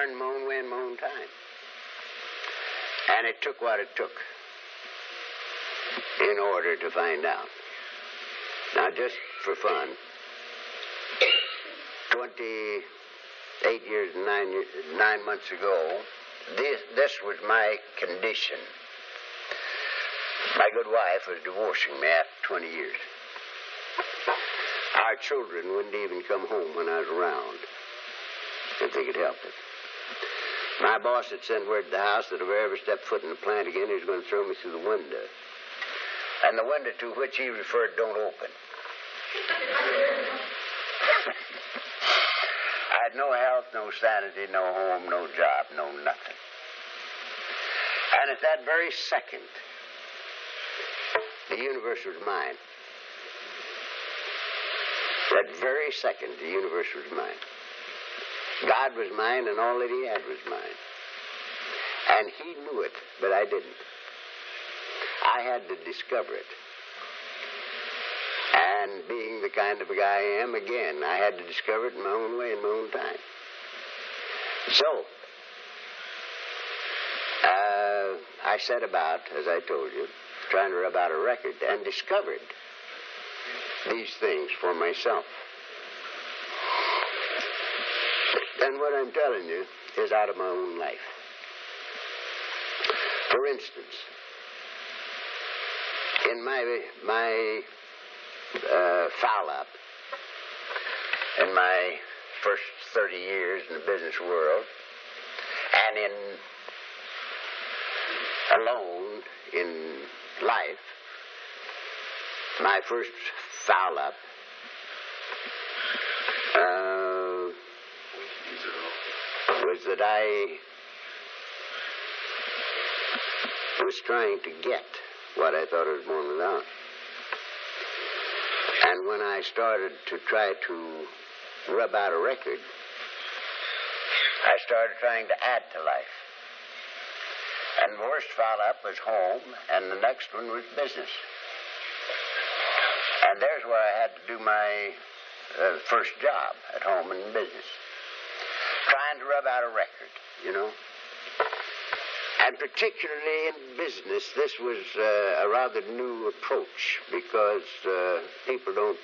learned my own way in my own time. And it took what it took in order to find out. Now, just for fun, 28 years and 9 months ago, this was my condition. My good wife was divorcing me after 20 years. Our children wouldn't even come home when I was around, if they could help it. My boss had sent word to the house that if I ever stepped foot in the plant again, he was going to throw me through the window. And the window to which he referred don't open. I had no health, no sanity, no home, no job, no nothing. And at that very second, the universe was mine. That very second, the universe was mine. God was mine, and all that he had was mine. And he knew it, but I didn't. I had to discover it. And being the kind of a guy I am, again, I had to discover it in my own way, in my own time. So, I set about, as I told you, trying to rub out a record, and discovered these things for myself. And what I'm telling you is out of my own life. For instance, in my foul-up, in my first 30 years in the business world, and alone in life, my first foul-up was that I was trying to get what I thought I was born without. And when I started to try to rub out a record, I started trying to add to life. And the worst foul-up was home, and the next one was business. And there's where I had to do my first job, at home and in business. Trying to rub out a record, you know. And particularly in business, this was a rather new approach, because people don't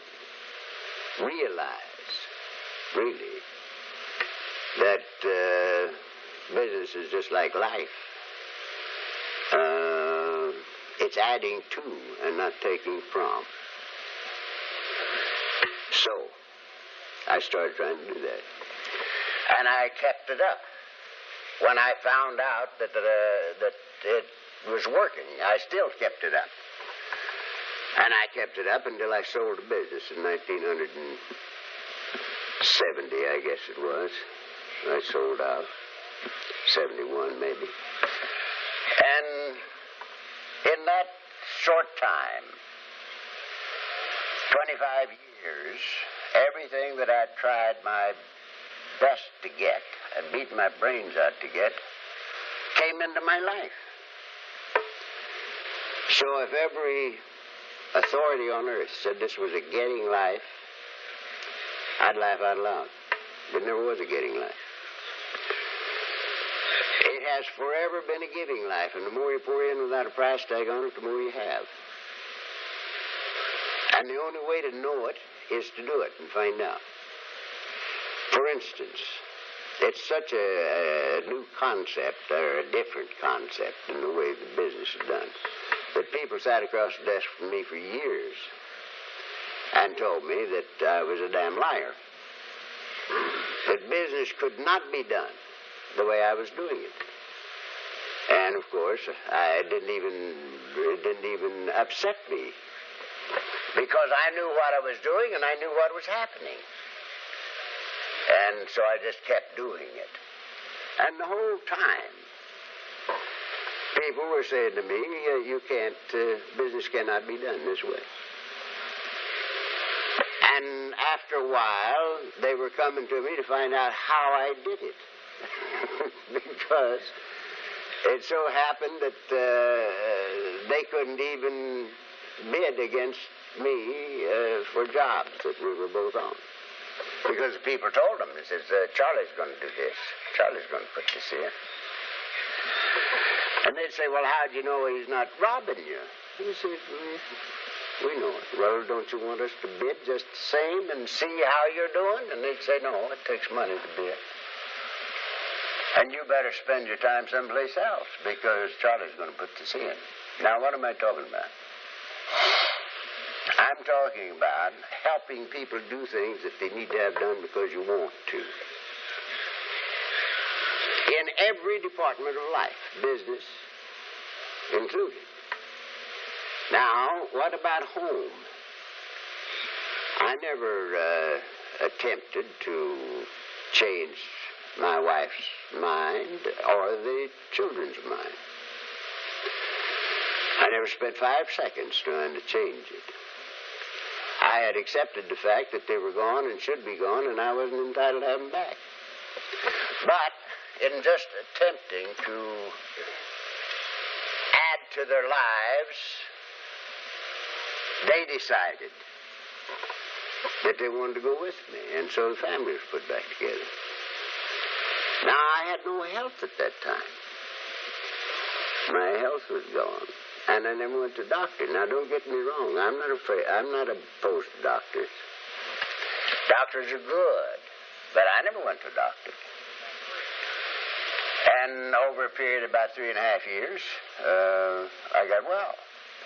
realize, really, that business is just like life. It's adding to and not taking from. So, I started trying to do that. And I kept it up. When I found out that it was working, I still kept it up. And I kept it up until I sold the business in 1970, I guess it was. I sold out. 71, maybe. And in that short time, 25 years, everything that I'd tried my best to get and beat my brains out to get came into my life. So if every authority on earth said this was a getting life, I'd laugh out loud. But never was a getting life. It has forever been a giving life, and the more you pour in without a price tag on it, the more you have. And the only way to know it is to do it and find out. For instance, it's such a new concept, or a different concept in the way the business is done, that people sat across the desk from me for years and told me that I was a damn liar. That business could not be done the way I was doing it. And of course, it didn't even upset me, because I knew what I was doing and I knew what was happening. And so I just kept doing it. And the whole time, people were saying to me, business cannot be done this way. And after a while, they were coming to me to find out how I did it. Because it so happened that they couldn't even bid against me for jobs that we were both on. Because the people told him, he says, Charlie's going to do this. Charlie's going to put this in. And they'd say, well, how do you know he's not robbing you? And he says, we know it. Well, don't you want us to bid just the same and see how you're doing? And they'd say, no, it takes money to bid. And you better spend your time someplace else because Charlie's going to put this in. Now, what am I talking about? I'm talking about helping people do things that they need to have done because you want to. In every department of life, business included. Now, what about home? I never attempted to change my wife's mind or the children's mind. I never spent 5 seconds trying to change it. I had accepted the fact that they were gone and should be gone, and I wasn't entitled to have them back. But in just attempting to add to their lives, they decided that they wanted to go with me, and so the family was put back together. Now, I had no health at that time. My health was gone, and I never went to doctor. Now, don't get me wrong. I'm not opposed to doctors. Doctors are good, but I never went to a doctor. And over a period of about 3.5 years, I got well,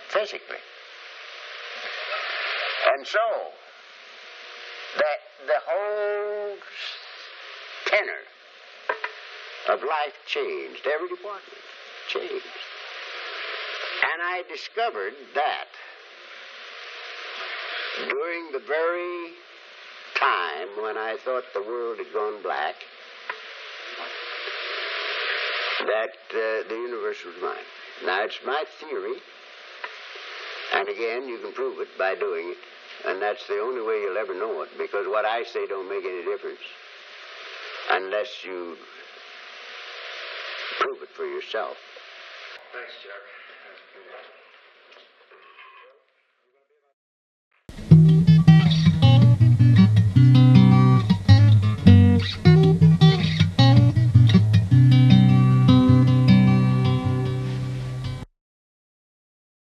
physically. And so, the whole tenor of life changed. Every department changed. And I discovered that during the very time when I thought the world had gone black, that the universe was mine. Now, it's my theory, and again, you can prove it by doing it, and that's the only way you'll ever know it, because what I say don't make any difference unless you prove it for yourself. Thanks, Chuck. That's pretty good.